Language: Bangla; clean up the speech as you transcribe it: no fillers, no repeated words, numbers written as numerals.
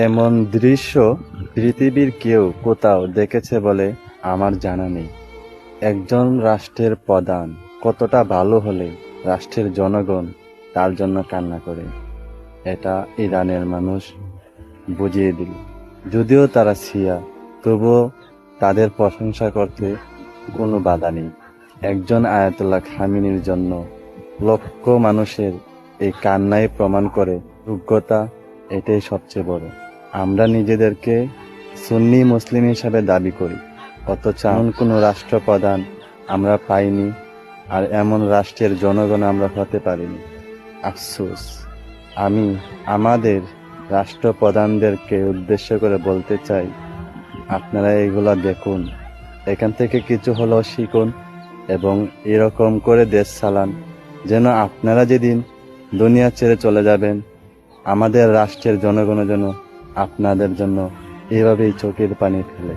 এমন দৃশ্য পৃথিবীর কেউ কোথাও দেখেছে বলে আমার জানা নেই। একজন রাষ্ট্রের প্রধান কতটা ভালো হলে রাষ্ট্রের জনগণ তার জন্য কান্না করে, এটা ইরানের মানুষ বুঝিয়ে দিল। যদিও তারা শিয়া, তবুও তাদের প্রশংসা করতে কোনো বাধা নেই। একজন আয়াতুল্লাহ খামেনির জন্য লক্ষ মানুষের এই কান্নাই প্রমাণ করে যোগ্যতা এটাই সবচেয়ে বড়। আমরা নিজেদেরকে সুন্নি মুসলিম হিসাবে দাবি করি, অথচ এমন কোনো রাষ্ট্রপ্রধান আমরা পাইনি, আর এমন রাষ্ট্রের জনগণ আমরা হতে পারিনি। আফসোস। আমি আমাদের রাষ্ট্রপ্রধানদেরকে উদ্দেশ্য করে বলতে চাই, আপনারা এগুলা দেখুন, এখান থেকে কিছু হলেও শিখুন এবং এরকম করে দেশ চালান, যেন আপনারা যেদিন দুনিয়া ছেড়ে চলে যাবেন, আমাদের রাষ্ট্রের জনগণের জন্য আপনাদের জন্য এভাবেই চোখের পানি ফেলে।